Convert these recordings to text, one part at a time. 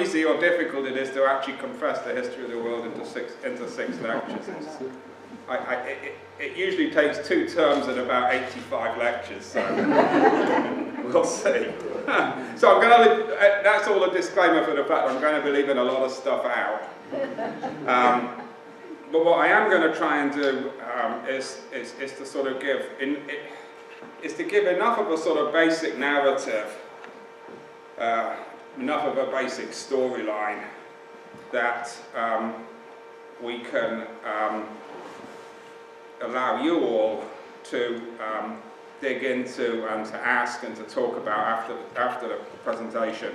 easy or difficult it is to actually compress the history of the world into six lectures. It usually takes 2 terms and about 85 lectures, so we'll see. So I'm going to, that's all a disclaimer for the fact I'm going to be leaving a lot of stuff out. But what I am going to try and do is to sort of give enough of a sort of basic narrative, enough of a basic storyline that we can allow you all to dig into and to ask and to talk about after the presentation,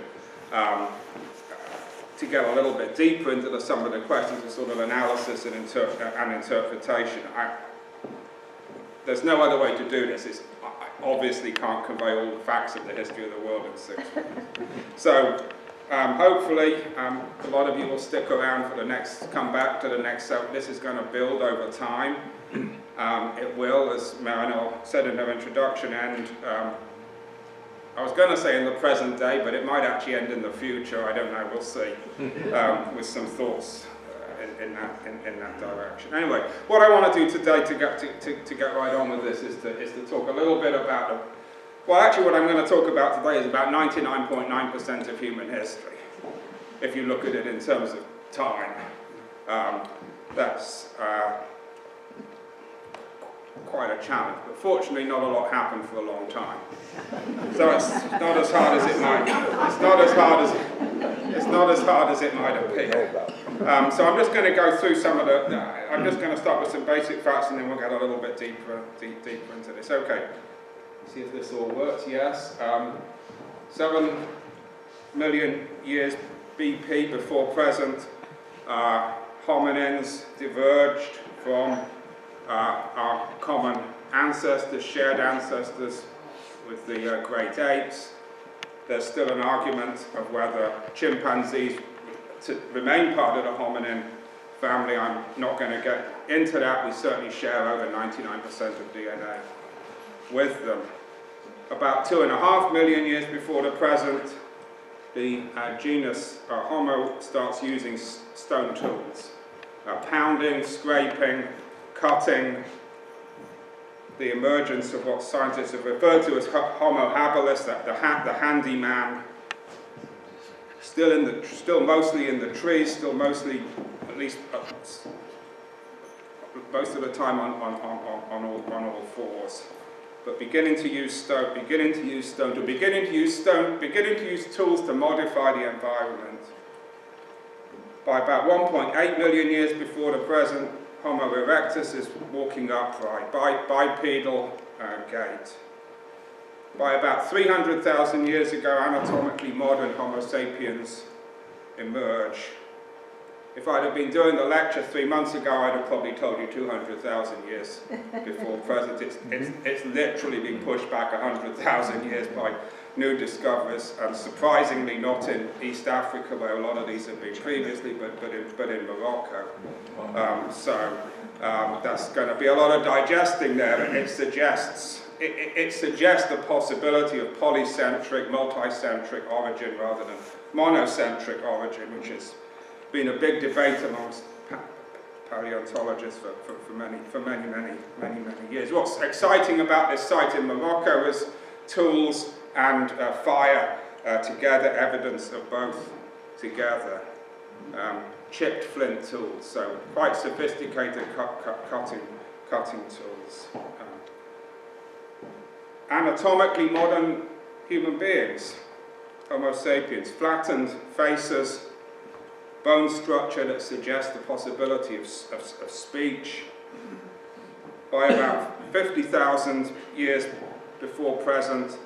to get a little bit deeper into some of the questions of sort of analysis and interpretation. There's no other way to do this. I obviously can't convey all the facts of the history of the world in 6 minutes. So hopefully a lot of you will stick around for the next, come back to the next, so this is going to build over time. It will, as Marinelle said in her introduction, end, I was going to say in the present day, but it might actually end in the future, I don't know, we'll see, with some thoughts in that direction. Anyway, what I want to do today to get right on with this is to talk a little bit about, well actually what I'm going to talk about today is about 99.9% of human history, if you look at it in terms of time. That's quite a challenge, but fortunately not a lot happened for a long time. So it's not as hard as it might. It's not as hard as it might appear. So I'm just going to go through some of the. I'm just going to start with some basic facts, and then we'll get a little bit deeper into this. Okay. See if this all works. Yes. 7 million years BP before present, hominins diverged from our common ancestors, shared ancestors with the great apes. There's still an argument of whether chimpanzees remain part of the hominin family. I'm not going to get into that. We certainly share over 99% of DNA with them. About 2.5 million years before the present, the genus Homo starts using stone tools. Pounding, scraping, cutting, the emergence of what scientists have referred to as Homo habilis, the handyman, still mostly in the trees, still mostly, at least most of the time on all fours, but beginning to use tools to modify the environment. By about 1.8 million years before the present, Homo erectus is walking upright, bipedal gait. By about 300,000 years ago, anatomically modern Homo sapiens emerge. If I'd have been doing the lecture 3 months ago, I'd have probably told you 200,000 years before present. It's literally been pushed back 100,000 years by new discoveries, and surprisingly not in East Africa, where a lot of these have been previously, but in Morocco. So that's going to be a lot of digesting there, and it suggests the possibility of polycentric, multicentric origin rather than monocentric origin, which has been a big debate amongst paleontologists for many years. What's exciting about this site in Morocco is tools and fire together, evidence of both together. Chipped flint tools, so quite sophisticated cutting tools. Anatomically modern human beings, Homo sapiens, flattened faces, bone structure that suggests the possibility of speech. By about 50,000 years before present,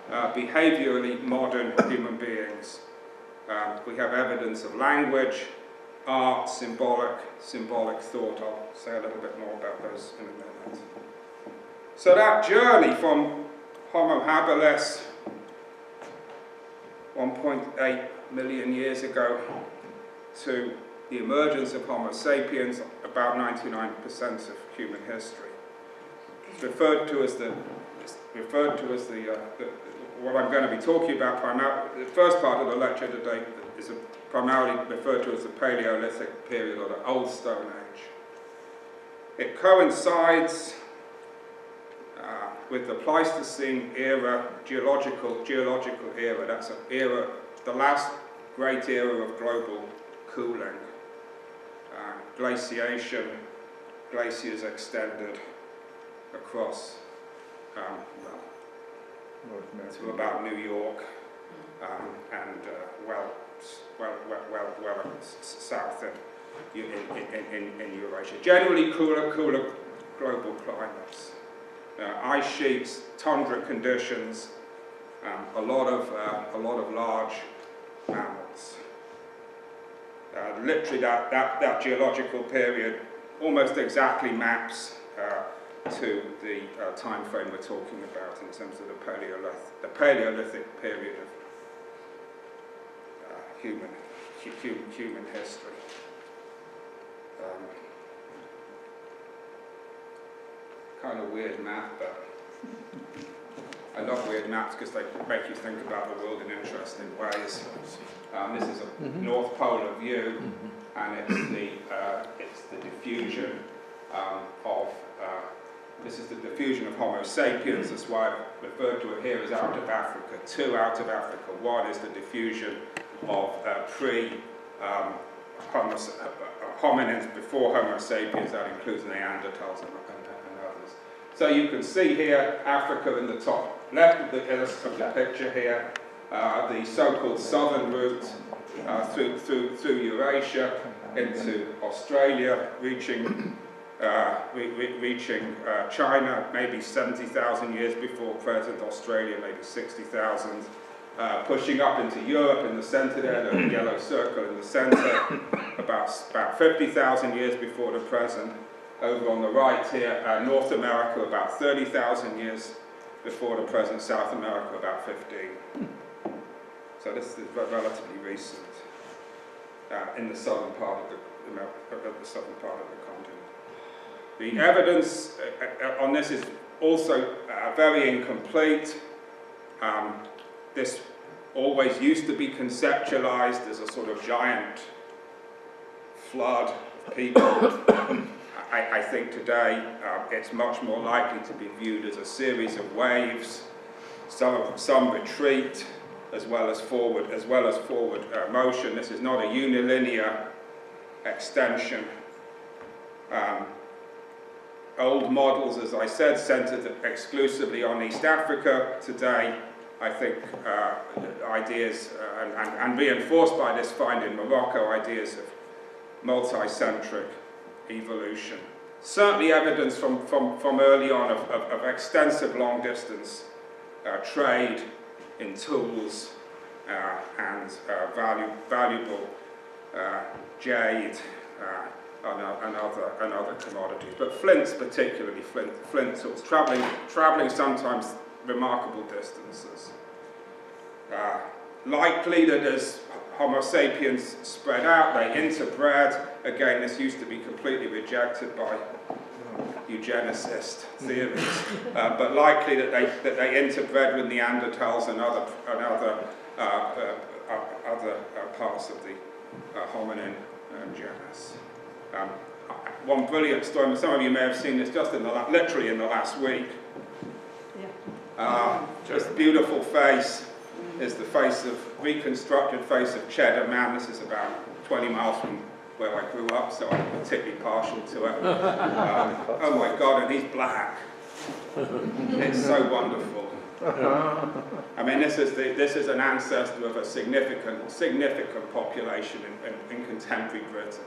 behaviorally modern human beings. We have evidence of language, art, symbolic thought. I'll say a little bit more about those in a minute. So that journey from Homo habilis 1.8 million years ago to the emergence of Homo sapiens, about 99% of human history. It's referred to as what I'm going to be talking about primarily. The first part of the lecture today is primarily referred to as the Paleolithic period or the Old Stone Age. It coincides with the Pleistocene era, geological era. That's an era, the last great era of global cooling. Glaciation, glaciers extended across to about New York and south in Eurasia. Generally cooler global climates. Ice sheets, tundra conditions, a lot of large mammals. Literally, that geological period almost exactly maps to the time frame we're talking about in terms of the Paleolithic period of human history. Kind of weird map, but I love weird maps because they make you think about the world in interesting ways. This is a North Polar view, and it's the diffusion of this is the diffusion of Homo sapiens. That's why I've referred to it here as out of Africa. Two out of Africa. One is the diffusion of hominins before Homo sapiens. That includes Neanderthals and others. So you can see here Africa in the top left of the picture here, the so-called southern route through Eurasia into Australia, reaching China maybe 70,000 years before present, Australia maybe 60,000, pushing up into Europe in the centre there, the yellow circle in the centre, about 50,000 years before the present. Over on the right here, North America about 30,000 years before the present, South America about 15. So this is relatively recent in the southern part of the continent. The evidence on this is also very incomplete. This always used to be conceptualized as a sort of giant flood of people. I think today it's much more likely to be viewed as a series of waves, some retreat as well as forward motion. This is not a unilinear extension. Old models, as I said, centered exclusively on East Africa. Today, I think ideas, and reinforced by this find in Morocco, ideas of multi-centric evolution. Certainly evidence from early on of extensive long-distance trade in tools and valuable jade and other commodities. But flints particularly, flint tools, traveling sometimes remarkable distances. Likely that as Homo sapiens spread out, they interbred. Again, this used to be completely rejected by eugenicist theories, but likely that they interbred with Neanderthals and other parts of the hominin genus. One brilliant story, some of you may have seen this just literally in the last week. This beautiful face is the reconstructed face of Cheddar Man. This is about 20 miles from where I grew up, so I'm particularly partial to it. Oh my God, and he's black. It's so wonderful. I mean, this is an ancestor of a significant population in contemporary Britain.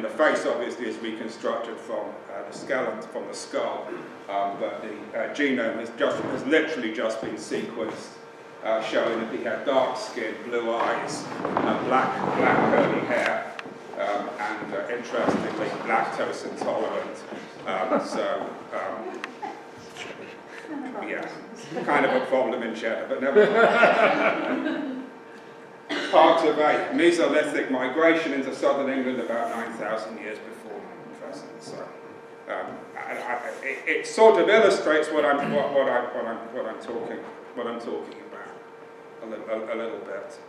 The face obviously is reconstructed from the skeleton, from the skull, but the genome has literally just been sequenced, showing that he had dark skin, blue eyes, black curly hair, and interestingly, lactose intolerant. Yeah, kind of a problem in Cheddar, but never mind. Part of a Mesolithic migration into southern England about 9,000 years before present. So it sort of illustrates what I'm talking about. a little bit.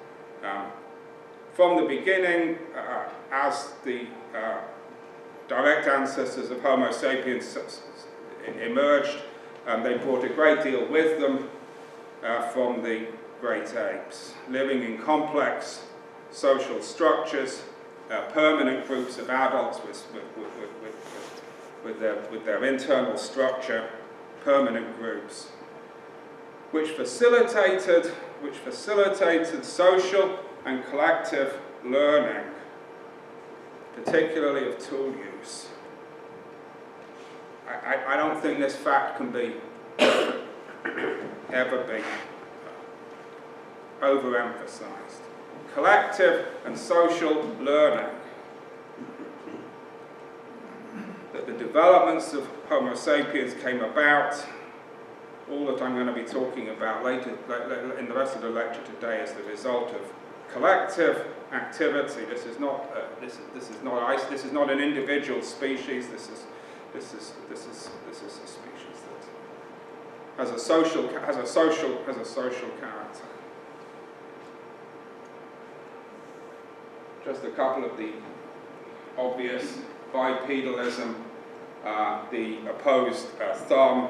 From the beginning, as the direct ancestors of Homo sapiens emerged, they brought a great deal with them from the great apes, living in complex social structures, permanent groups of adults with their internal structure, permanent groups, which facilitated social and collective learning, particularly of tool use. I don't think this fact can be ever be overemphasized. Collective and social learning. That the developments of Homo sapiens came about, all that I'm going to be talking about later in the rest of the lecture today, is the result of collective activity. This is not an individual species. This is a species that has a social character. Just a couple of the obvious: bipedalism, the opposed thumb,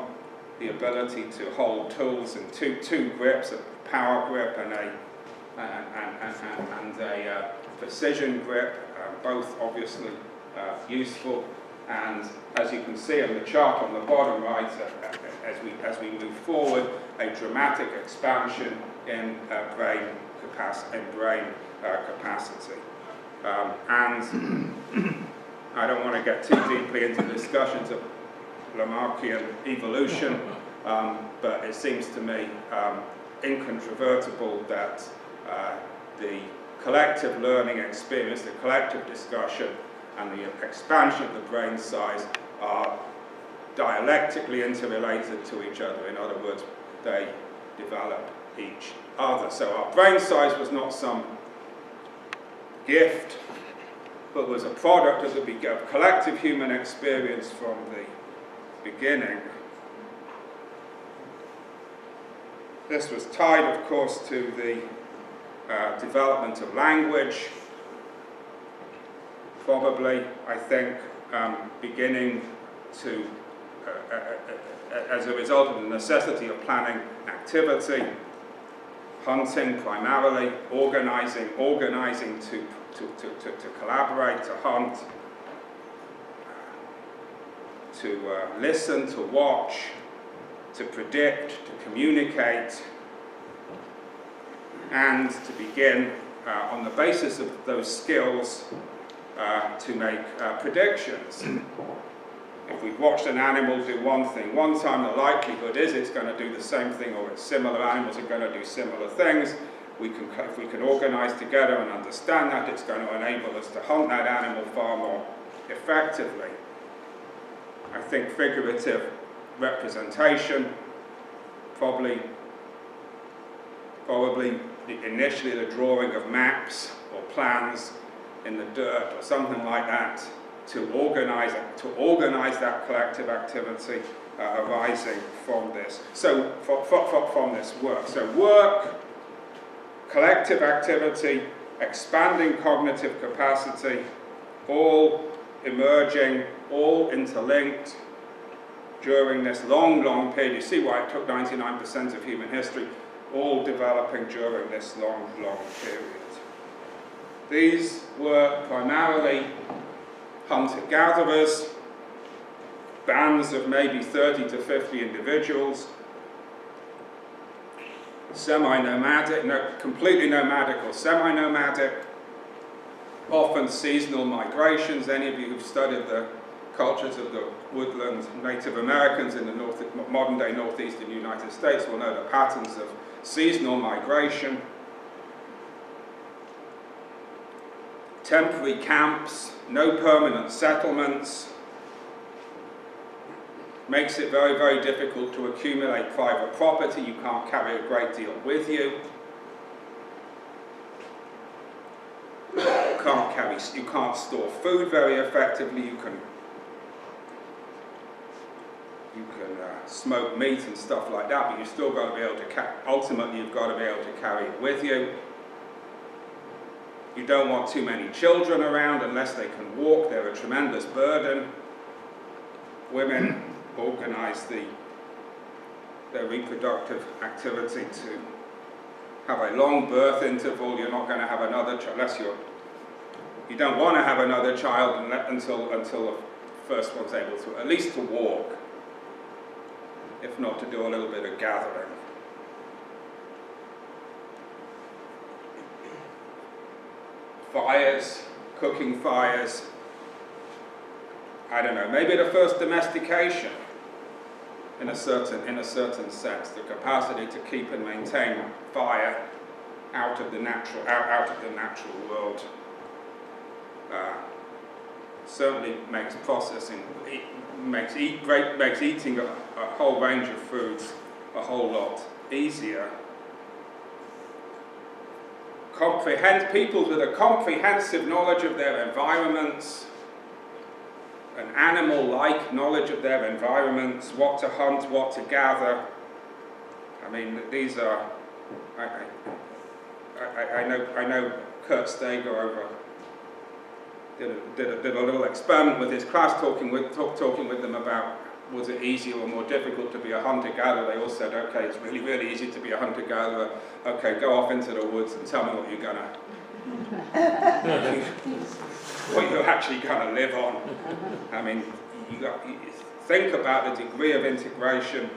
the ability to hold tools in two grips, a power grip and a precision grip, both obviously useful. And as you can see on the chart on the bottom right, as we move forward, a dramatic expansion in brain capacity. And I don't want to get too deeply into discussions of Lamarckian evolution, but it seems to me incontrovertible that the collective learning experience, the collective discussion, and the expansion of the brain size are dialectically interrelated to each other. In other words, they develop each other. So our brain size was not some gift, but was a product of the collective human experience from the beginning. This was tied, of course, to the development of language, probably, I think, beginning to, as a result of the necessity of planning activity, hunting primarily, organizing to collaborate, to hunt, to listen, to watch, to predict, to communicate, and to begin, on the basis of those skills, to make predictions. If we've watched an animal do one thing one time, the likelihood is it's going to do the same thing, or similar animals are going to do similar things. If we can organize together and understand that, it's going to enable us to hunt that animal far more effectively. I think figurative representation, probably initially the drawing of maps or plans in the dirt or something like that, to organize that collective activity arising from this. So from this work. So work, collective activity, expanding cognitive capacity, all emerging, all interlinked during this long period. You see why it took 99% of human history, all developing during this long period. These were primarily hunter-gatherers, bands of maybe 30 to 50 individuals, semi-nomadic, completely nomadic or semi-nomadic, often seasonal migrations. Any of you who've studied the cultures of the woodland Native Americans in the modern-day northeastern United States will know the patterns of seasonal migration. Temporary camps, no permanent settlements, makes it very difficult to accumulate private property. You can't carry a great deal with you. You can't store food very effectively. You can smoked meat and stuff like that, but you've still got to be able to, ultimately you've got to be able to carry it with you. You don't want too many children around unless they can walk. They're a tremendous burden. Women organize their reproductive activity to have a long birth interval. You're not going to have another child unless you don't want to have another child until the first one's able to, at least to walk, if not to do a little bit of gathering. Fires, cooking fires, I don't know, maybe the first domestication in a certain sense, the capacity to keep and maintain fire out of the natural world. Certainly makes processing, makes eating a whole range of foods a whole lot easier. People with a comprehensive knowledge of their environments, an animal-like knowledge of their environments, what to hunt, what to gather. I mean, these are. I know Kurt Steger did a little experiment with his class, talking with them about, was it easier or more difficult to be a hunter-gatherer. They all said, okay, it's really, really easy to be a hunter-gatherer. Okay, go off into the woods and tell me what you're actually gonna live on. I mean, you think about the degree of integration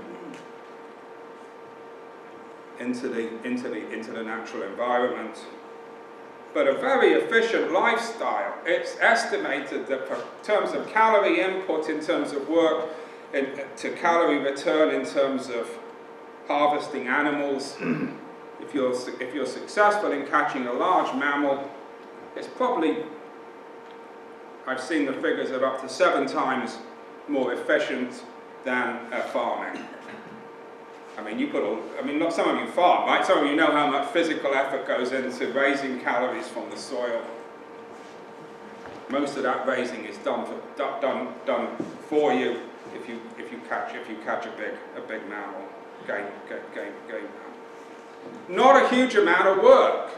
into the natural environment. But a very efficient lifestyle. It's estimated that in terms of calorie input, in terms of work, to calorie return in terms of harvesting animals, if you're successful in catching a large mammal, it's probably, I've seen the figures of up to 7 times more efficient than farming. I mean, not some of you farm, right? Some of you know how much physical effort goes into raising calories from the soil. Most of that raising is done for you if you catch a big mammal, game mammal. Not a huge amount of work.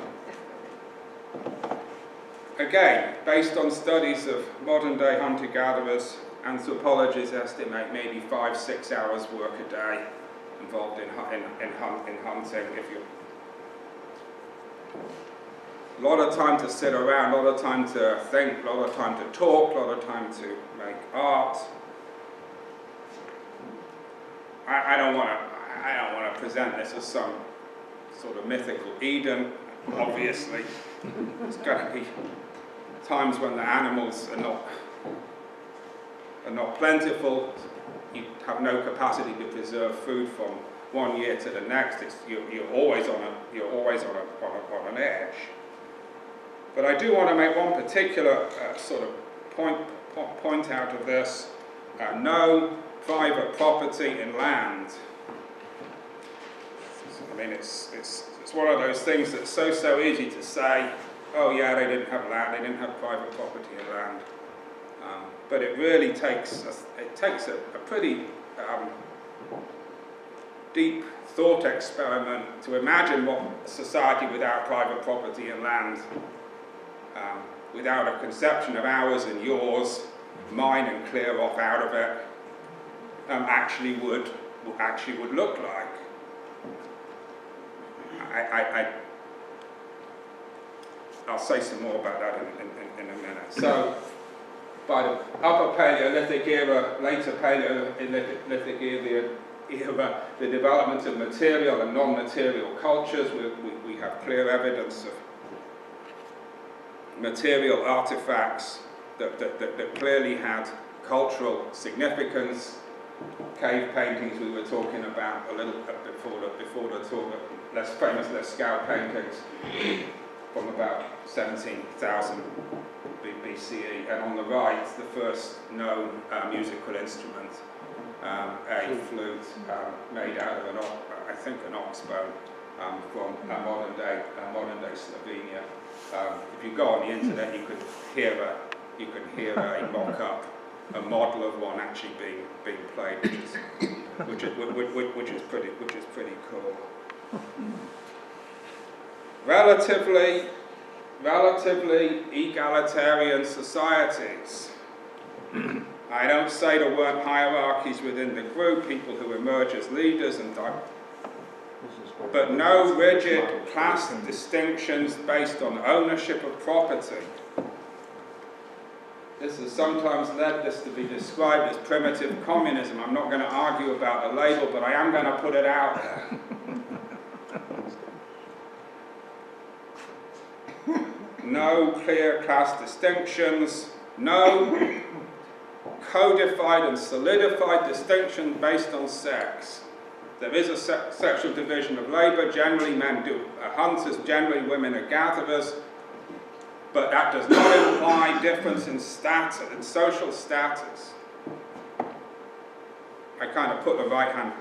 Again, based on studies of modern-day hunter-gatherers, anthropologists estimate maybe 5-6 hours work a day involved in hunting. A lot of time to sit around, a lot of time to think, a lot of time to talk, a lot of time to make art. I don't want to present this as some sort of mythical Eden. Obviously, there's going to be times when the animals are not plentiful. You have no capacity to preserve food from one year to the next. You're always on an edge. But I do want to make one particular sort of point out of this: no private property in land. I mean, it's one of those things that's so easy to say. Oh yeah, they didn't have land. They didn't have private property in land. But it really takes a pretty deep thought experiment to imagine what a society without private property and land, without a conception of ours and yours, mine and clear off out of it, actually would look like. I'll say some more about that in a minute. So, by the Upper Paleolithic era, later Paleolithic era, the development of material and non-material cultures, we have clear evidence of material artifacts that clearly had cultural significance. Cave paintings we were talking about a little bit before the talk, less famous Lascaux paintings from about 17,000 BCE, and on the right, the first known musical instrument, a flute made out of an ox bone from modern day Slovenia. If you go on the internet, you can hear a mock-up a model of one actually being played, which is pretty cool. Relatively egalitarian societies. I don't say there weren't hierarchies within the group, people who emerge as leaders, but no rigid class distinctions based on ownership of property. This has sometimes led this to be described as primitive communism. I'm not going to argue about the label, but I am going to put it out there. No clear class distinctions, no codified and solidified distinction based on sex. There is a sexual division of labour. Generally men are hunters, generally women are gatherers, but that does not imply difference in status, in social status. I kind of put the right-hand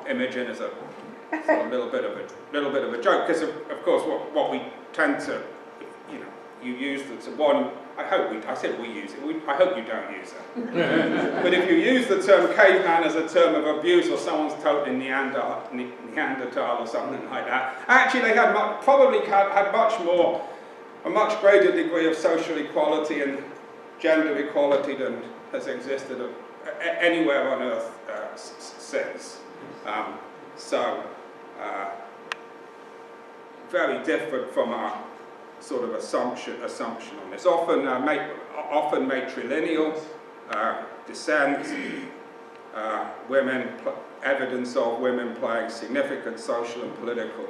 image in as a little bit of a joke, because of course what we tend to, you use the one. I said we use it. I hope you don't use it. But if you use the term caveman as a term of abuse, or someone's totally Neanderthal or something like that, actually they had a much greater degree of social equality and gender equality than has existed anywhere on Earth since. Very different from our sort of assumption on this. Often matrilineal descent, evidence of women playing significant social and political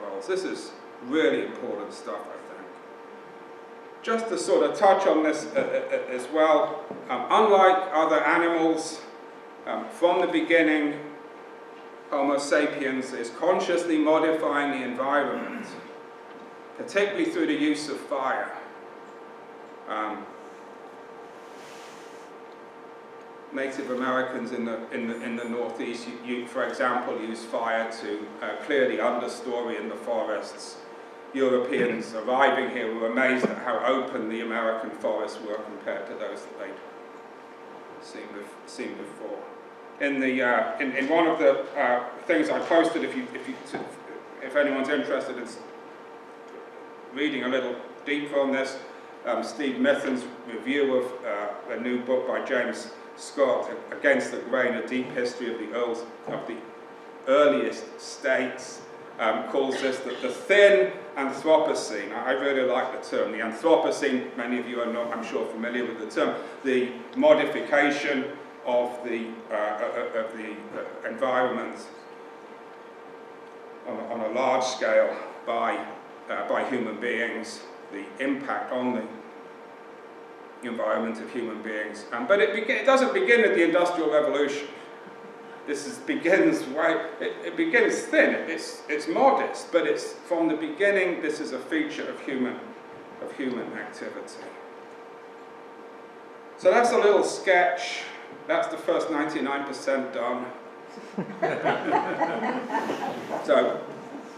roles. This is really important stuff, I think. Just to sort of touch on this as well, unlike other animals, from the beginning, Homo sapiens is consciously modifying the environment, particularly through the use of fire. Native Americans in the Northeast, for example, use fire to clear the understory in the forests. Europeans arriving here were amazed at how open the American forests were compared to those that they'd seen before. In one of the things I posted, if anyone's interested in reading a little deeper on this, Steve Mithen's review of a new book by James Scott, Against the Grain, A Deep History of the Earliest States, calls this the thin Anthropocene. I really like the term. The Anthropocene, many of you are not, I'm sure, familiar with the term, the modification of the environment on a large scale by human beings, the impact on the environment of human beings. But it doesn't begin at the Industrial Revolution. It begins thin. It's modest, but it's from the beginning. This is a feature of human activity. So that's a little sketch. That's the first 99% done. So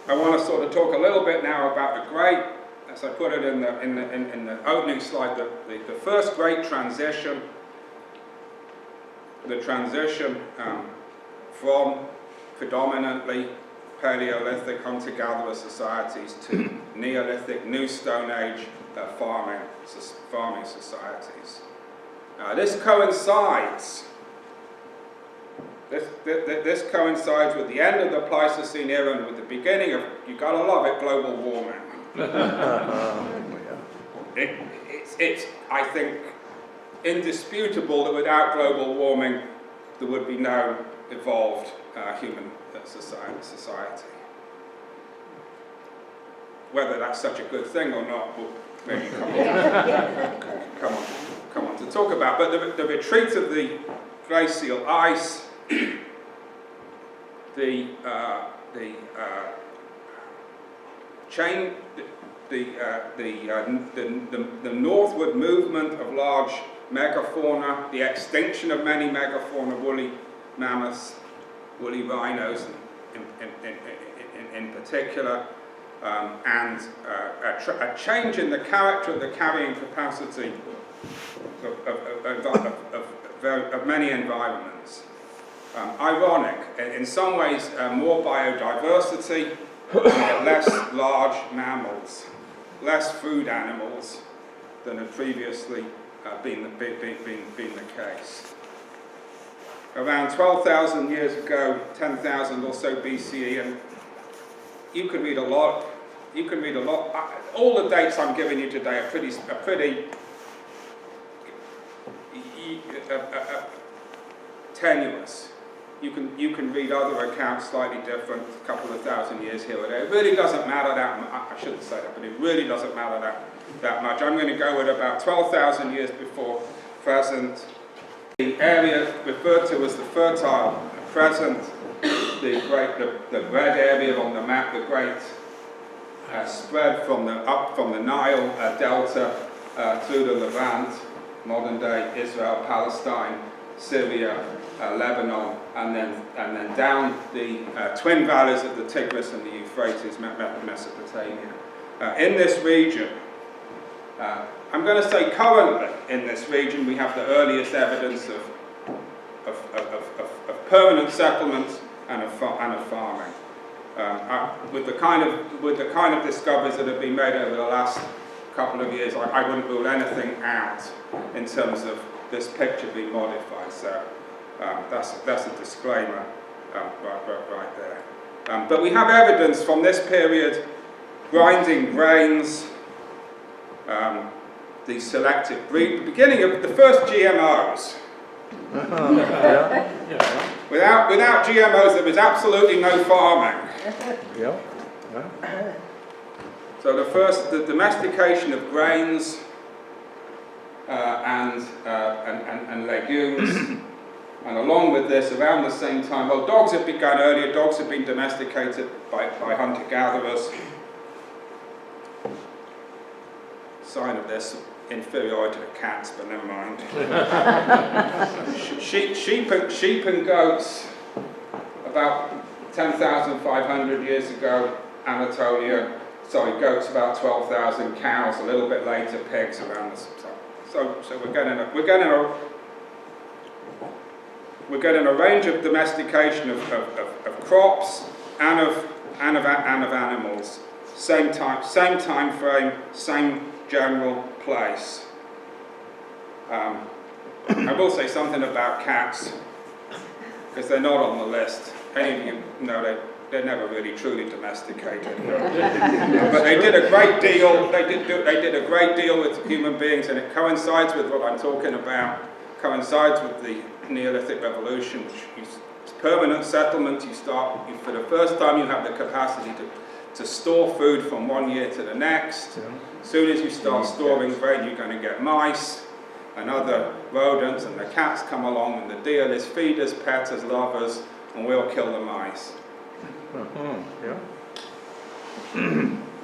I want to sort of talk a little bit now about the great, as I put it in the opening slide, the first great transition, the transition from predominantly Paleolithic hunter-gatherer societies to Neolithic, New Stone Age farming societies. This coincides with the end of the Pleistocene era and with the beginning of, you gotta love it, global warming. It's, I think, indisputable that without global warming there would be no evolved human society. Whether that's such a good thing or not, we'll maybe come on to talk about. But the retreat of the glacial ice, the northward movement of large megafauna, the extinction of many megafauna, woolly mammoths, woolly rhinos in particular, and a change in the character of the carrying capacity of many environments. Ironic, in some ways more biodiversity, less large mammals, less food animals than had previously been the case. Around 12,000 years ago, 10,000 or so BCE, and you can read a lot. All the dates I'm giving you today are pretty tenuous. You can read other accounts slightly different, a couple of thousand years here or there. It really doesn't matter that much. I shouldn't say that, but it really doesn't matter that much. I'm going to go with about 12,000 years before present. The area referred to as the fertile present, the red area on the map, the great spread from the Nile Delta through the Levant, modern day Israel, Palestine, Syria, Lebanon, and then down the twin valleys of the Tigris and the Euphrates, Mesopotamia. In this region, I'm going to say currently in this region we have the earliest evidence of permanent settlements and of farming. With the kind of discoveries that have been made over the last couple of years, I wouldn't rule anything out in terms of this picture being modified. So that's a disclaimer right there. But we have evidence from this period: grinding grains, the selective breed, the beginning of the first GMOs. Without GMOs, there was absolutely no farming. So the domestication of grains and legumes, and along with this, around the same time, well, dogs had begun earlier. Dogs had been domesticated by hunter-gatherers. Sign of this inferiority to cats, but never mind. sheep and goats, about 10,500 years ago, Anatolia. Sorry, goats about 12,000, cows a little bit later, pigs around the. So we're getting a range of domestication of crops and of animals. Same time frame, same general place. I will say something about cats, because they're not on the list. Any of you know they're never really truly domesticated. But they did a great deal. They did a great deal with human beings, and it coincides with what I'm talking about. Coincides with the Neolithic revolution, which is permanent settlement. For the first time, you have the capacity to store food from one year to the next. As soon as you start storing grain, you're going to get mice and other rodents, and the cats come along, and the deal is feed us, pet us, love us, and we'll kill the mice.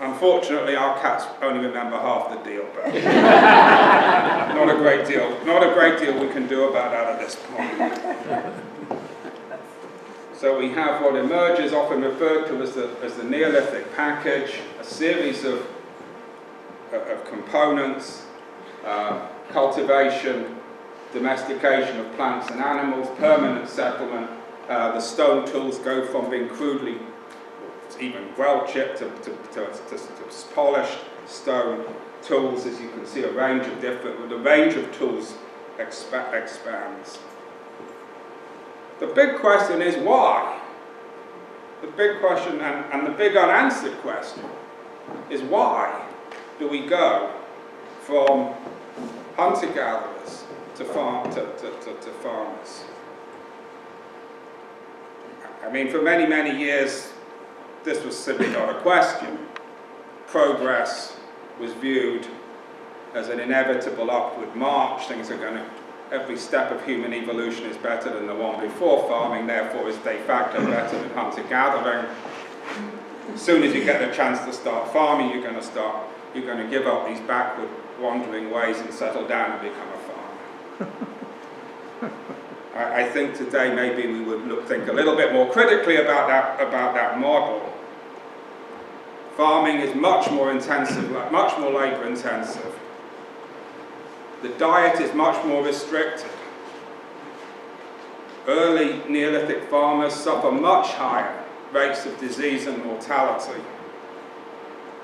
Unfortunately, our cats only remember half the deal, but not a great deal we can do about that at this point. So we have what emerges, often referred to as the Neolithic package, a series of components: cultivation, domestication of plants and animals, permanent settlement. The stone tools go from being crudely, even well chipped, to polished stone tools. As you can see, the range of tools expands. The big question is why? The big question, and the big unanswered question, is why do we go from hunter-gatherers to farmers? I mean, for many, many years, this was simply not a question. Progress was viewed as an inevitable upward march. Every step of human evolution is better than the one before. Farming, therefore, is de facto better than hunter-gathering. As soon as you get a chance to start farming, you're going to give up these backward wandering ways and settle down and become a farmer. I think today maybe we would think a little bit more critically about that model. Farming is much more intensive, much more labour intensive. the diet is much more restricted. Early Neolithic farmers suffer much higher rates of disease and mortality,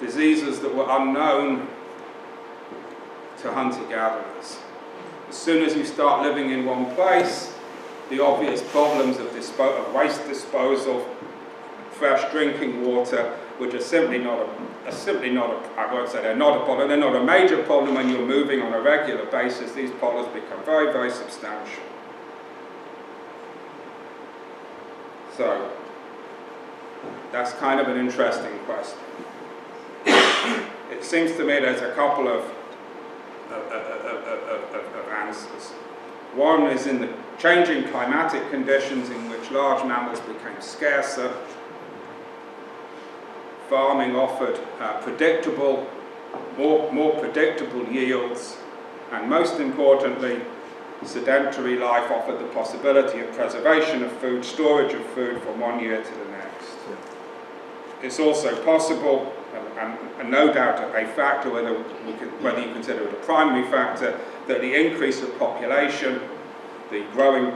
diseases that were unknown to hunter-gatherers. As soon as you start living in one place, the obvious problems of waste disposal, fresh drinking water, which are simply not I won't say they're not a problem, they're not a major problem when you're moving on a regular basis. These problems become very, very substantial. So, that's kind of an interesting question. It seems to me there's a couple of answers. One is in the changing climatic conditions in which large mammals became scarcer. Farming offered more predictable yields, and most importantly, sedentary life offered the possibility of preservation of food, storage of food from one year to the next. It's also possible, and no doubt a factor, whether you consider it a primary factor, that the increase of population, the growing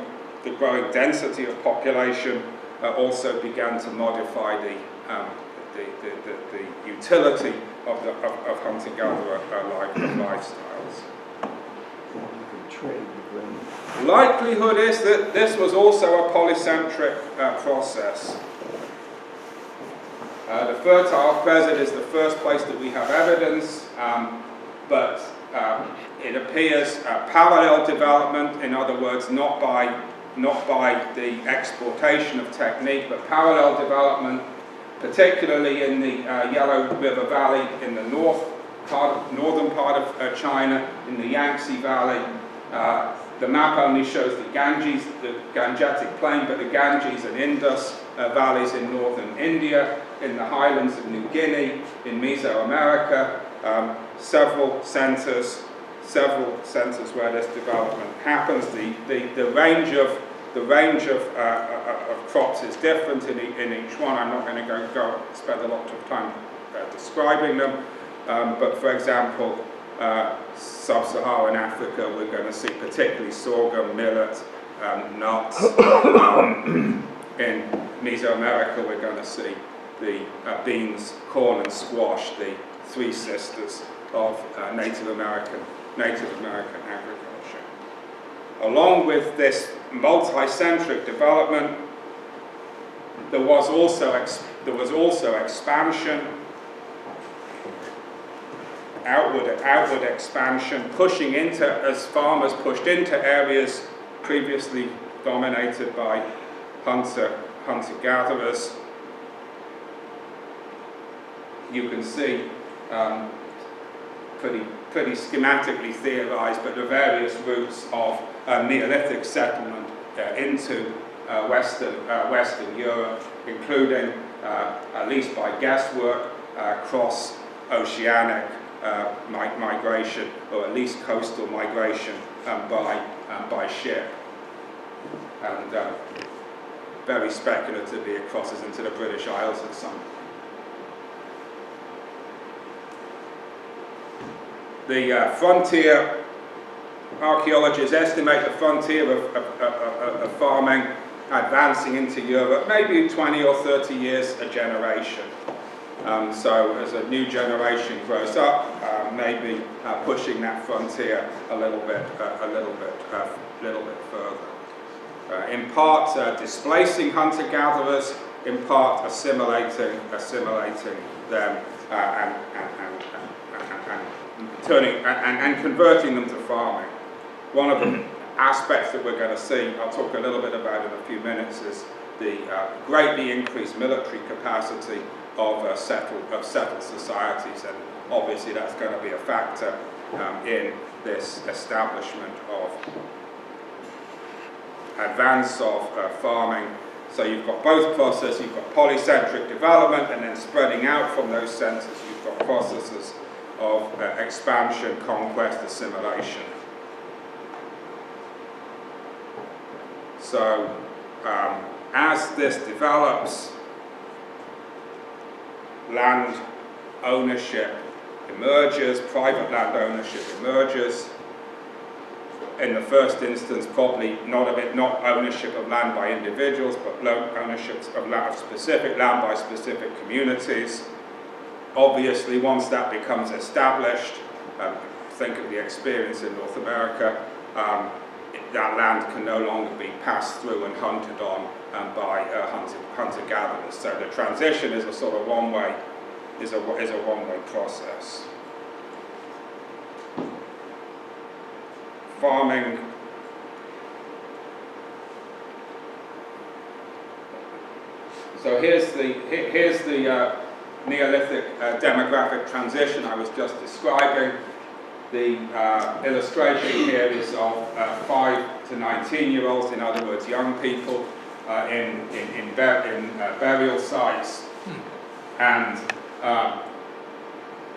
density of population, also began to modify the utility of hunter-gatherer lifestyles. Likelihood is that this was also a polycentric process. The Fertile Crescent is the first place that we have evidence, but it appears parallel development, in other words, not by the exportation of technique, but parallel development, particularly in the Yellow River Valley in the northern part of China, in the Yangtze Valley. The map only shows the Ganges, the Gangetic Plain, but the Ganges and Indus valleys in northern India, in the highlands of New Guinea, in Mesoamerica, several centers where this development happens. The range of crops is different in each one. I'm not going to go spend a lot of time describing them, but for example, sub-Saharan Africa, we're going to see particularly sorghum, millet, nuts. In Mesoamerica, we're going to see the beans, corn, and squash, the three sisters of Native American agriculture. Along with this multicentric development, there was also expansion, outward expansion, pushing into, as farmers pushed into areas previously dominated by hunter-gatherers. You can see pretty schematically theorized, but the various routes of Neolithic settlement into Western Europe, including, at least by guesswork, cross-oceanic migration, or at least coastal migration by ship, and very speculatively it crosses into the British Isles at some point. The frontier, archaeologists estimate the frontier of farming advancing into Europe, maybe 20 or 30 years a generation. So as a new generation grows up, maybe pushing that frontier a little bit further. In part displacing hunter-gatherers, in part assimilating them and converting them to farming. One of the aspects that we're going to see, I'll talk a little bit about in a few minutes, is the greatly increased military capacity of settled societies, and obviously that's going to be a factor in this establishment of advance of farming. So you've got both processes, you've got polycentric development, and then spreading out from those centers, you've got processes of expansion, conquest, assimilation. So as this develops, land ownership emerges, private land ownership emerges, in the first instance, probably not ownership of land by individuals, but ownership of specific land by specific communities. Obviously, once that becomes established, think of the experience in North America, that land can no longer be passed through and hunted on by hunter-gatherers. So the transition is a sort of one-way process. Farming. So here's the Neolithic demographic transition I was just describing. The illustration here is of 5 to 19-year-olds, in other words, young people in burial sites, and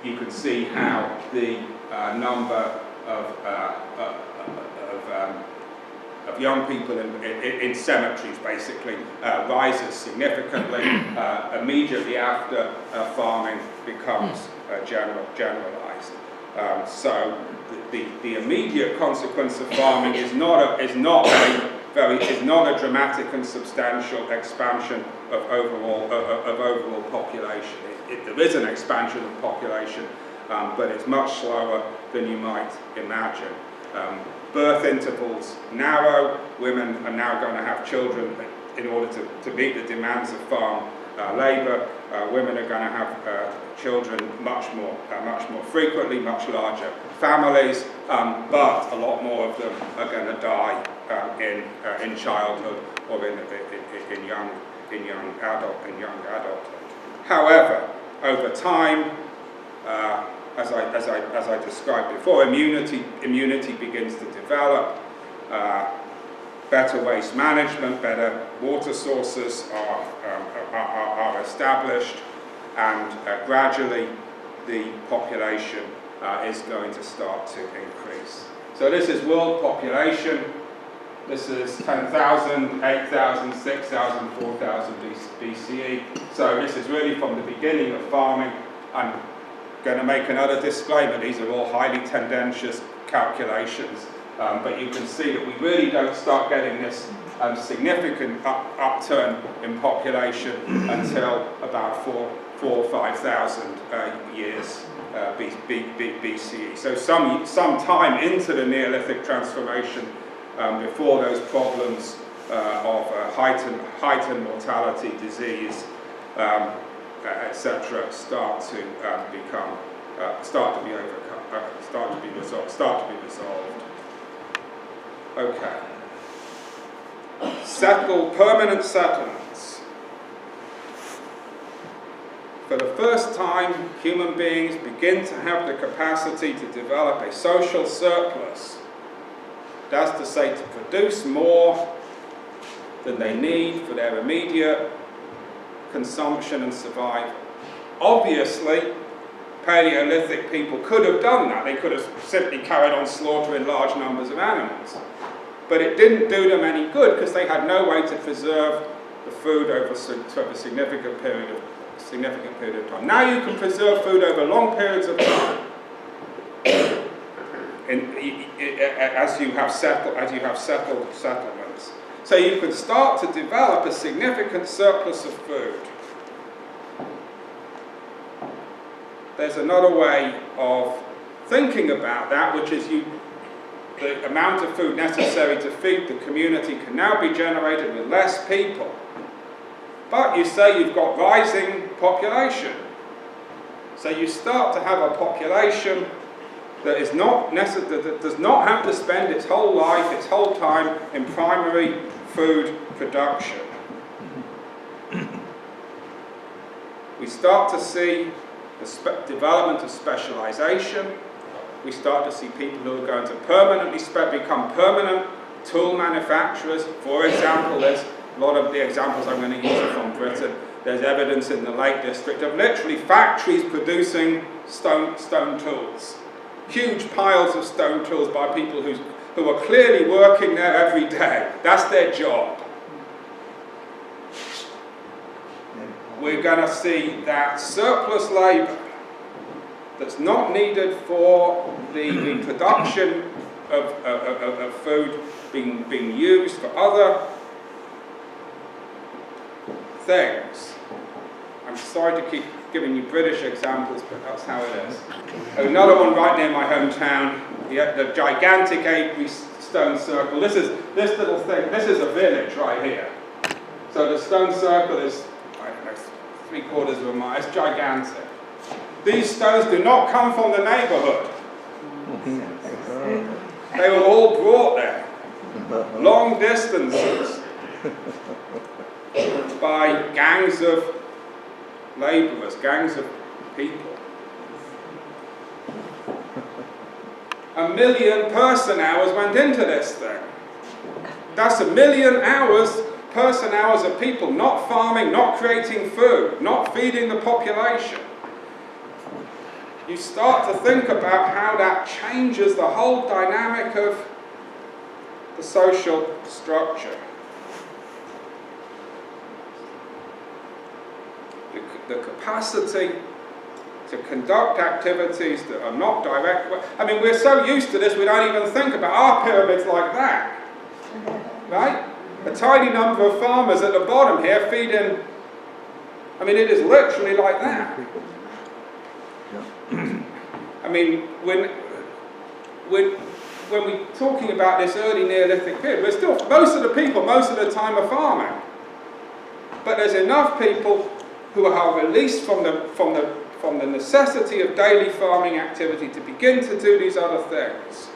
you can see how the number of young people in cemeteries basically rises significantly immediately after farming becomes generalized. So the immediate consequence of farming is not a dramatic and substantial expansion of overall population. There is an expansion of population, but it's much slower than you might imagine. Birth intervals narrow. Women are now going to have children in order to meet the demands of farm labour. Women are going to have children much more frequently, much larger families, but a lot more of them are going to die in childhood or in young adulthood. However, over time, as I described before, immunity begins to develop. Better waste management, better water sources are established, and gradually the population is going to start to increase. So this is world population. This is 10,000, 8,000, 6,000, 4,000 BCE. So this is really from the beginning of farming. I'm going to make another disclaimer. These are all highly tendentious calculations. But you can see that we really don't start getting this significant upturn in population until about 4,000 or 5,000 years BCE. So some time into the Neolithic transformation, before those problems of heightened mortality, disease, etc., start to be overcome, start to be resolved. Okay. Permanent settlements. For the first time, human beings begin to have the capacity to develop a social surplus. That's to say, to produce more than they need for their immediate consumption and survival. Obviously, Paleolithic people could have done that. They could have simply carried on slaughtering large numbers of animals. But it didn't do them any good because they had no way to preserve the food over a significant period of time. Now you can preserve food over long periods of time, as you have settled settlements. So you can start to develop a significant surplus of food. There's another way of thinking about that, which is the amount of food necessary to feed the community can now be generated with less people. But you say you've got rising population. So you start to have a population that does not have to spend its whole life, its whole time in primary food production. We start to see the development of specialization. We start to see people who are going to permanently become permanent tool manufacturers. For example, there's a lot of the examples I'm going to use are from Britain. There's evidence in the Lake District of literally factories producing stone tools. Huge piles of stone tools by people who are clearly working there every day. That's their job. We're going to see that surplus labour that's not needed for the production of food being used for other things. I'm sorry to keep giving you British examples, but that's how it is. Another one right near my hometown, the gigantic Avery stone circle. This little thing, this is a village right here. So the stone circle is, I don't know, 3/4 of a mile. It's gigantic. These stones do not come from the neighborhood. They were all brought there, long distances, by gangs of laborers, gangs of people. 1 million person-hours went into this thing. That's 1 million person-hours of people not farming, not creating food, not feeding the population. You start to think about how that changes the whole dynamic of the social structure. The capacity to conduct activities that are not direct. I mean, we're so used to this, we don't even think about our pyramids like that. Right? A tiny number of farmers at the bottom here feeding. I mean, it is literally like that. I mean, when we're talking about this early Neolithic period, we're still, most of the people, most of the time are farming. But there's enough people who are released from the necessity of daily farming activity to begin to do these other things.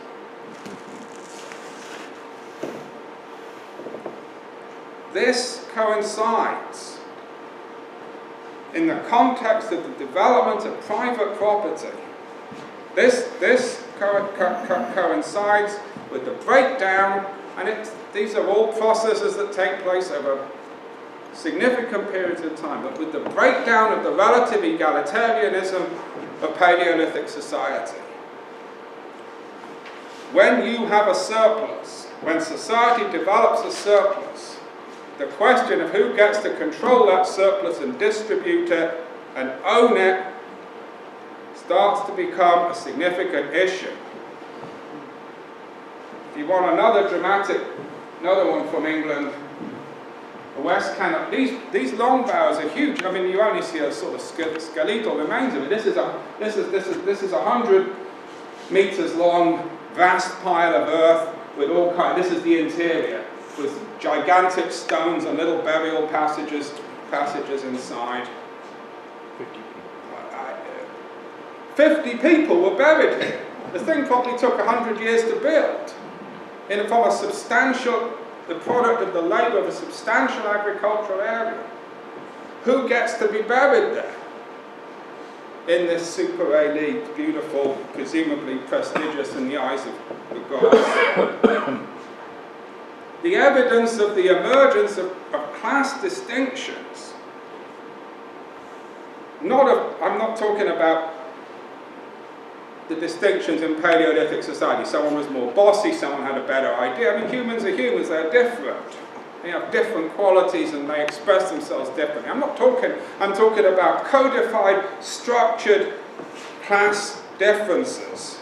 This coincides in the context of the development of private property. This coincides with the breakdown, and these are all processes that take place over significant periods of time, but with the breakdown of the relative egalitarianism of Paleolithic society. When you have a surplus, when society develops a surplus, the question of who gets to control that surplus and distribute it and own it starts to become a significant issue. If you want another one from England, the West Canada, these long barrows are huge. I mean, you only see a sort of skeletal remains of it. This is 100 meters long, vast pile of earth with all kinds. This is the interior, with gigantic stones and little burial passages inside. 50 people were buried here. The thing probably took 100 years to build. From a substantial, the product of the labour of a substantial agricultural area. Who gets to be buried there? In this super elite, beautiful, presumably prestigious in the eyes of the gods. The evidence of the emergence of class distinctions. I'm not talking about the distinctions in Paleolithic society. Someone was more bossy, someone had a better idea. I mean, humans are humans, they're different. They have different qualities and they express themselves differently. I'm talking about codified, structured class differences.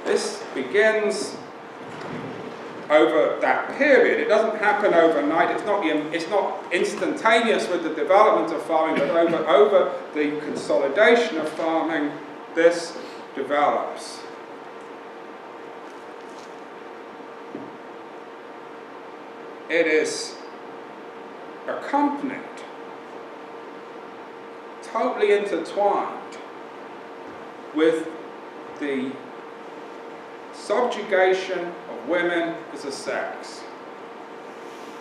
This begins over that period. It doesn't happen overnight. It's not instantaneous with the development of farming, but over the consolidation of farming, this develops. It is accompanied, totally intertwined with the subjugation of women as a sex.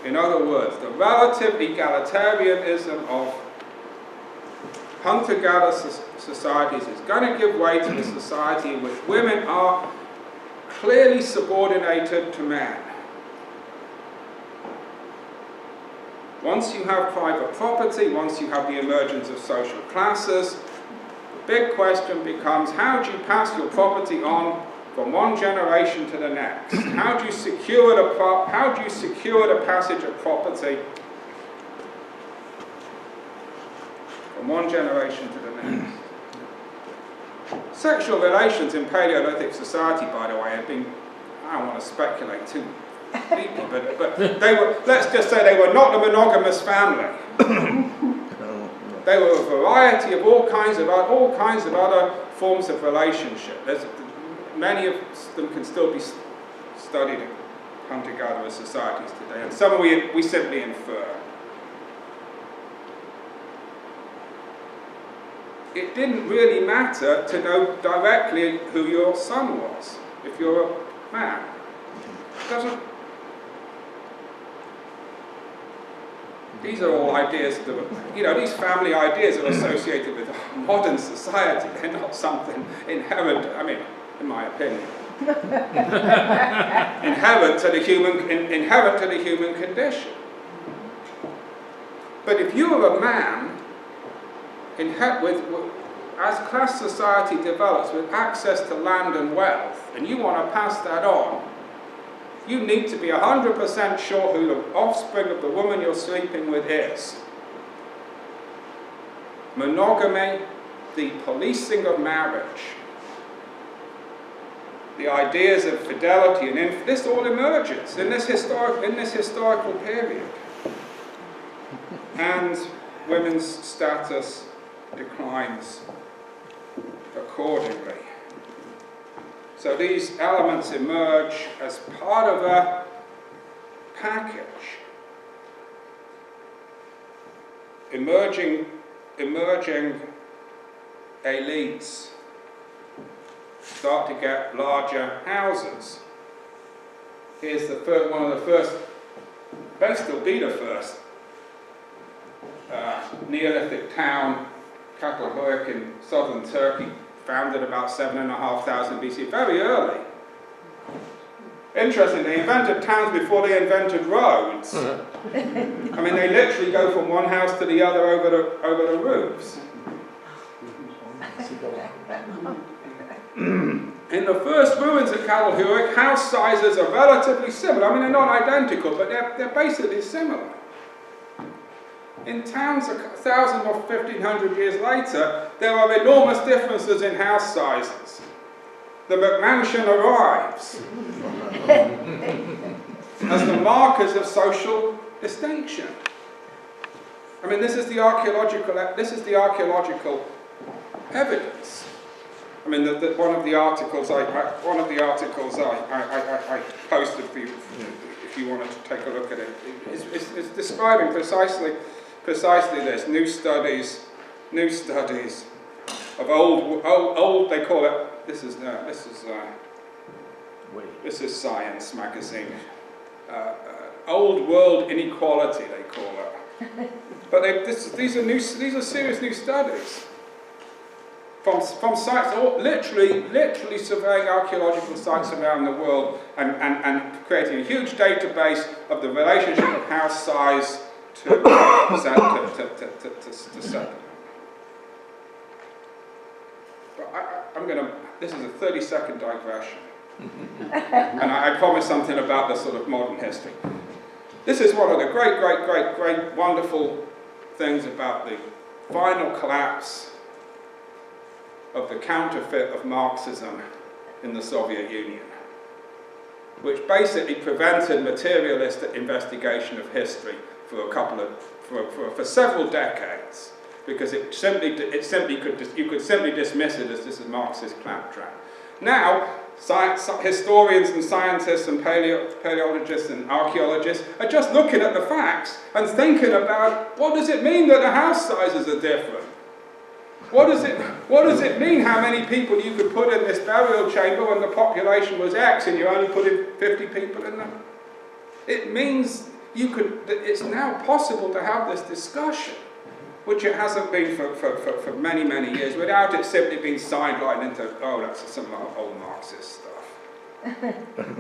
In other words, the relative egalitarianism of hunter-gatherer societies is going to give way to a society in which women are clearly subordinated to men. Once you have private property, once you have the emergence of social classes, the big question becomes, how do you pass your property on from one generation to the next? How do you secure the passage of property from one generation to the next? Sexual relations in Paleolithic society, by the way, had been, I don't want to speculate too deeply, but they were, let's just say they were not a monogamous family. They were a variety of all kinds of other forms of relationship. Many of them can still be studied in hunter-gatherer societies today, and some we simply infer. It didn't really matter to know directly who your son was, if you're a man. It doesn't. These are all ideas that, these family ideas are associated with modern society. They're not something inherent, in my opinion, inherent to the human condition. But if you are a man, as class society develops with access to land and wealth, and you want to pass that on, you need to be 100% sure who the offspring of the woman you're sleeping with is. Monogamy, the policing of marriage, the ideas of fidelity, and this all emerges in this historical period. And women's status declines accordingly. So these elements emerge as part of a package. Emerging elites start to get larger houses. Here's one of the first, may still be the first, Neolithic town, Çatalhöyük in southern Turkey, founded about 7,500 BC, very early. Interesting, they invented towns before they invented roads. They literally go from one house to the other over the roofs. In the first ruins at Çatalhöyük, house sizes are relatively similar. They're not identical, but they're basically similar. In towns 1,000 or 1,500 years later, there are enormous differences in house sizes. The McMansion arrives as the markers of social distinction. This is the archaeological evidence. One of the articles I posted for you, if you wanted to take a look at it, is describing precisely this. New studies of old. They call it. This is Science magazine. Old world inequality, they call it. But these are serious new studies from sites, literally surveying archaeological sites around the world and creating a huge database of the relationship of house size to settlement. But this is a 30-second digression. And I promised something about the sort of modern history. This is one of the great, wonderful things about the final collapse of the counterfeit of Marxism in the Soviet Union, which basically prevented materialist investigation of history for several decades, because you could simply dismiss it as this is Marxist claptrap. Now, historians and scientists and paleontologists and archaeologists are just looking at the facts and thinking about, what does it mean that the house sizes are different? What does it mean how many people you could put in this burial chamber when the population was X and you only put in 50 people in them? It means it's now possible to have this discussion, which it hasn't been for many, many years, without it simply being sidelined into, that's some old Marxist stuff.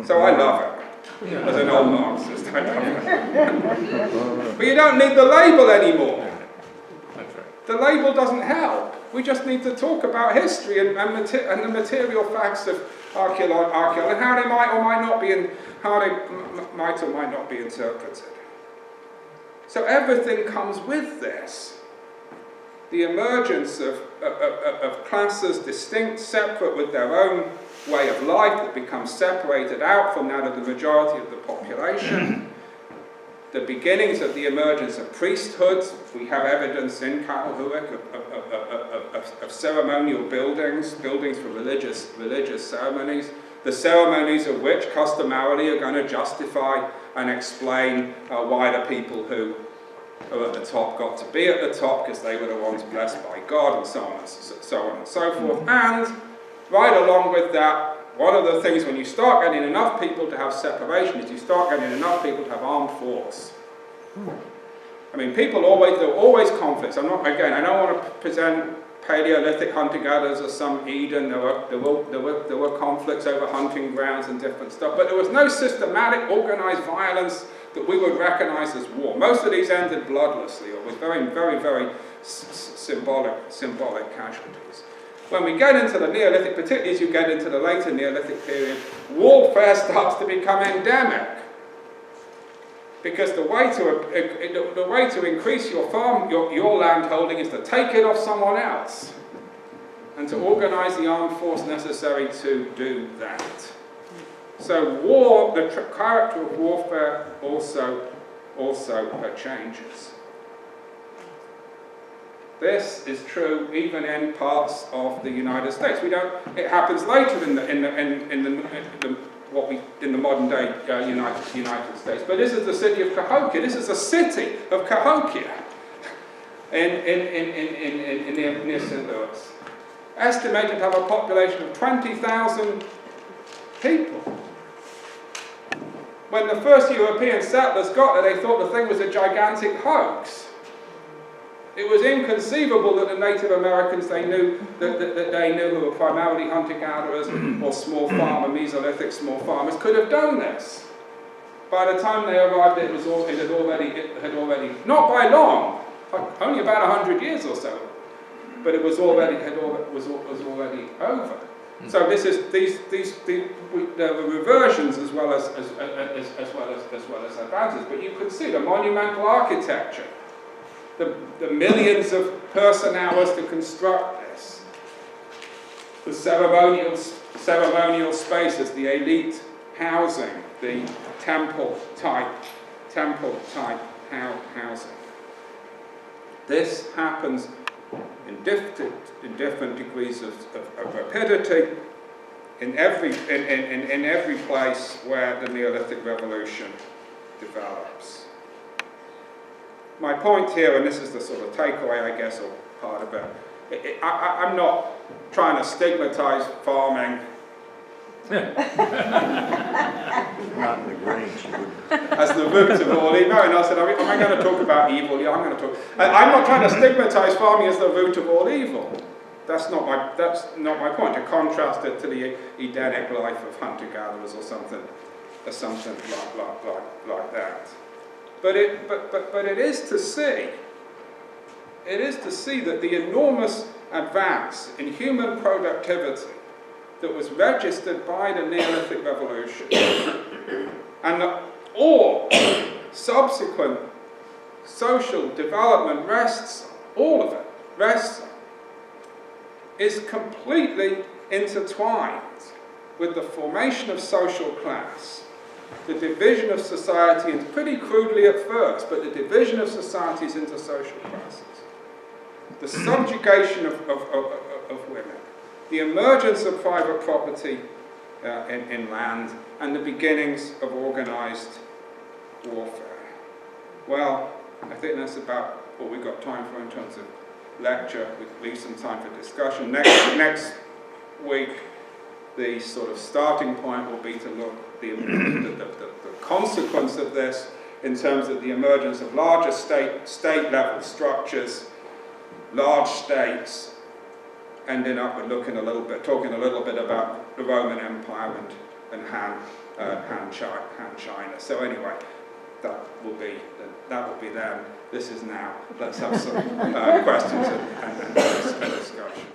So I love it. As an old Marxist, I love it. But you don't need the label anymore. The label doesn't help. We just need to talk about history and the material facts of archaeology and how they might or might not be interpreted. So everything comes with this. The emergence of of classes, distinct, separate, with their own way of life that becomes separated out from that of the majority of the population. The beginnings of the emergence of priesthoods. We have evidence in Paleolithic of ceremonial buildings for religious ceremonies, the ceremonies of which customarily are going to justify and explain why the people who are at the top got to be at the top, because they were the ones blessed by God, and so on and so forth. And right along with that, one of the things when you start getting enough people to have separation is you start getting enough people to have armed force. I mean, there are always conflicts. I don't want to present Paleolithic hunter-gatherers as some Eden. There were conflicts over hunting grounds and different stuff, but there was no systematic, organized violence that we would recognize as war. Most of these ended bloodlessly, or with very, very, very symbolic casualties. When we get into the Neolithic, particularly as you get into the later Neolithic period, warfare starts to become endemic. Because the way to increase your land holding is to take it off someone else, and to organize the armed force necessary to do that. So the character of warfare also changes. This is true even in parts of the United States. It happens later in the modern day United States. But this is the city of Cahokia. This is the city of Cahokia near St. Louis. Estimated to have a population of 20,000 people. When the first European settlers got there, they thought the thing was a gigantic hoax. It was inconceivable that the Native Americans they knew who were primarily hunter-gatherers or small farmer, Mesolithic small farmers, could have done this. By the time they arrived, it had already, not by long, only about 100 years or so, but it was already over. So there were reversions as well as advances. But you could see the monumental architecture. The millions of person-hours to construct this, the ceremonial spaces, the elite housing, the temple-type housing. This happens in different degrees of rapidity in every place where the Neolithic Revolution develops. My point here, and this is the sort of takeaway, I guess, or part of it, I'm not trying to stigmatize farming. Not in the Grange, you wouldn't. As the root of all evil. And I said, am I going to talk about evil? Yeah, I'm going to talk. I'm not trying to stigmatize farming as the root of all evil. That's not my point. To contrast it to the Edenic life of hunter-gatherers or something like that. But it is to see that the enormous advance in human productivity that was registered by the Neolithic Revolution and all subsequent social development all of it rests on, is completely intertwined with the formation of social class, the division of society, and pretty crudely at first, but the division of societies into social classes, the subjugation of women, the emergence of private property in land, and the beginnings of organized warfare. Well, I think that's about what we've got time for in terms of lecture. We leave some time for discussion. Next week, the sort of starting point will be to look at the consequence of this in terms of the emergence of larger state-level structures, large states, ending up with talking a little bit about the Roman Empire and Han China. So anyway, that will be then. This is now. Let's have some questions and discussion.